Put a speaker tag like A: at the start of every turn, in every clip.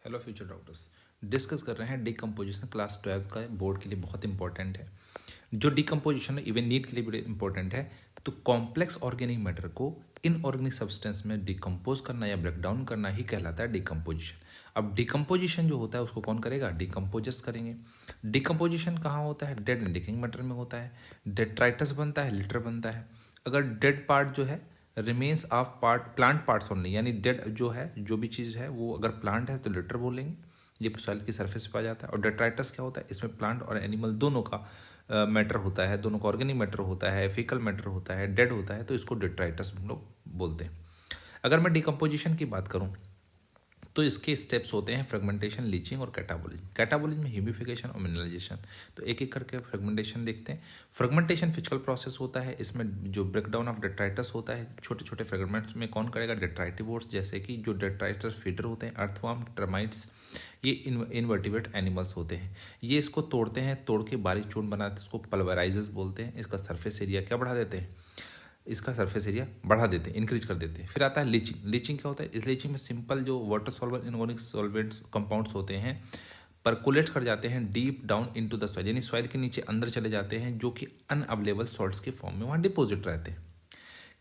A: Hello future doctors. Discuss कर रहे हैं डिकम्पोजिशन। क्लास 12 का बोर्ड के लिए बहुत इंपॉर्टेंट है। जो डिकम्पोजिशन इवन नीट के लिए भी इंपॉर्टेंट है। तो कॉम्प्लेक्स ऑर्गेनिक मैटर को इनऑर्गेनिक सब्सटेंस में डिकम्पोज करना या ब्रेक डाउन करना ही कहलाता है डिकम्पोजिशन। अब डिकम्पोजिशन जो होता है उसको कौन करेगा? डिकम्पोजर्स करेंगे। डिकम्पोजिशन कहाँ होता है? डेड एंड डिकेइंग मैटर में होता है। डेट्राइटस बनता है, लिटर बनता है। अगर डेड पार्ट जो है remains of part plant parts only, यानी डेड जो है जो भी चीज़ है वो अगर प्लांट है तो लिटर बोलेंगे। ये सॉइल की सरफेस पे आ जाता है। और डेट्राइटस क्या होता है? इसमें प्लांट और एनिमल दोनों का मैटर होता है, दोनों का ऑर्गेनिक मैटर होता है, फीकल मैटर होता है, डेड होता है, तो इसको डेट्राइटस हम लोग बोलते हैं। अगर मैं डिकम्पोजिशन की बात करूँ तो इसके स्टेप्स होते हैं फ्रेगमेंटेशन, लीचिंग और कैटाबोलिज्म। कैटाबोलिज्म में ह्यूमिफिकेशन और मिनरलाइजेशन। तो एक एक करके फ्रेगमेंटेशन देखते हैं। फ्रेगमेंटेशन फिजिकल प्रोसेस होता है। इसमें जो ब्रेकडाउन ऑफ डेट्राइटस होता है, छोटे छोटे फ्रेगमेंट्स में कौन करेगा? डेट्राइटिवोर्स, जैसे कि जो डेट्राइटस फीडर होते हैं, अर्थवर्म, टर्माइट्स, ये इनवर्टिब्रेट एनिमल्स होते हैं। ये इसको तोड़ते हैं, तोड़ के बारीक चूर्ण बनाते हैं, इसको पल्वराइजेस बोलते हैं। इसका सरफेस एरिया क्या बढ़ा देते हैं? इसका सरफेस एरिया बढ़ा देते हैं, इंक्रीज कर देते हैं। फिर आता है लीचिंग। लीचिंग क्या होता है? इस लीचिंग में सिंपल जो water solver inorganic solvents compounds होते हैं परकुलेट कर जाते हैं deep down into the soil, यानी सॉइल के नीचे अंदर चले जाते हैं, जो कि अनअवेलेबल सॉल्ट्स के फॉर्म में वहाँ डिपोजिट रहते हैं।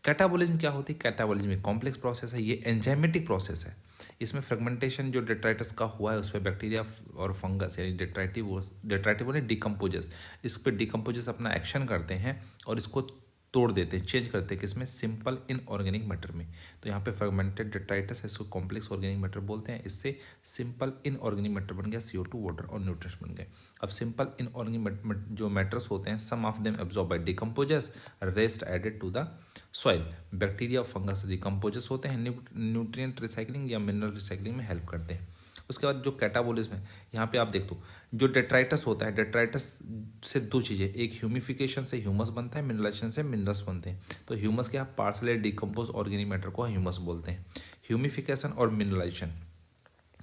A: कैटाबोलिज्म क्या होती है? कैटाबोलिज्म एक कॉम्प्लेक्स प्रोसेस है, ये एंजाइमेटिक प्रोसेस है। इसमें फ्रेगमेंटेशन जो डेट्राइटस का हुआ है उस पर बैक्टीरिया और फंगस यानी डेट्राइटिव ने डिकम्पोजर्स, इस पर डिकम्पोजर्स अपना एक्शन करते हैं और इसको तोड़ देते हैं, चेंज करते हैं। किसमें? सिंपल इनऑर्गेनिक मैटर में। तो यहाँ पे फ्रेगमेंटेड डेट्राइटस है, इसको कॉम्प्लेक्स ऑर्गेनिक मैटर बोलते हैं। इससे सिंपल इनऑर्गेनिक मैटर बन गया, CO2, वाटर और न्यूट्रिएंट्स बन गए। अब सिंपल इनऑर्गेनिक जो मैटर्स होते हैं, some of them absorb by decomposers, rest added to the soil. Bacteria और फंगस डिकम्पोजर्स होते हैं, न्यूट्रिएंट रिसाइकलिंग या मिनरल रिसाइकलिंग में हेल्प करते हैं। उसके बाद जो कैटाबोलिज्म है, यहाँ पे आप देख दो, जो डेट्राइटस होता है, डेट्राइटस से दो चीज़ें, एक ह्यूमिफिकेशन से ह्यूमस बनता है, मिनरलाइजेशन से मिनरल्स बनते हैं। तो ह्यूमस क्या? पार्सली डिकम्पोज ऑर्गेनिक मैटर को ह्यूमस बोलते हैं। ह्यूमिफिकेशन और मिनरलाइजेशन।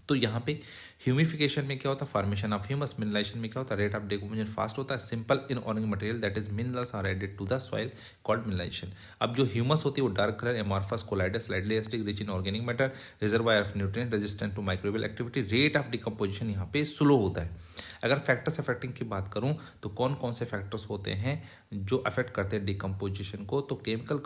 A: तो यहाँ पे ह्यूमिफिकेशन में क्या होता है? Formation of humus. मिनरलाइजेशन में क्या होता है? रेट ऑफ डिकम्पोजिशन फास्ट होता है। Simple inorganic material that is minerals are added to the soil called mineralization. अब जो ह्यूमस होती है वो dark colour, amorphous, colloidal, slightly acidic, rich in organic matter, reservoir of nutrient, resistant to microbial activity. Rate of decomposition यहाँ पे slow होता है। अगर फैक्टर्स अफेक्टिंग की बात करूँ तो कौन कौन से फैक्टर्स होते हैं जो अफेक्ट करते हैं डिकम्पोजिशन को? तो केमिकल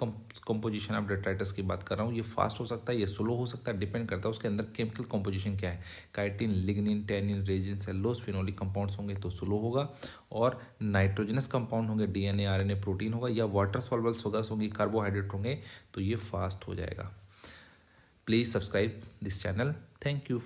A: कंपोजिशन ऑफ डेट्राइटस की बात कर रहा हूँ। ये फास्ट हो सकता है, ये स्लो हो सकता है, डिपेंड करता है उसके अंदर केमिकल कंपोजिशन क्या है। Chitin, lignin, tannin, resin, cellulose, phenolic compounds होंगे तो स्लो होगा। और नाइट्रोजनस कंपाउंड होंगे, DNA, RNA, प्रोटीन होगा, या वाटर सॉल्युबल शुगर्स होंगी, कार्बोहाइड्रेट होंगे, तो ये फास्ट हो जाएगा। Please subscribe this channel. Thank you.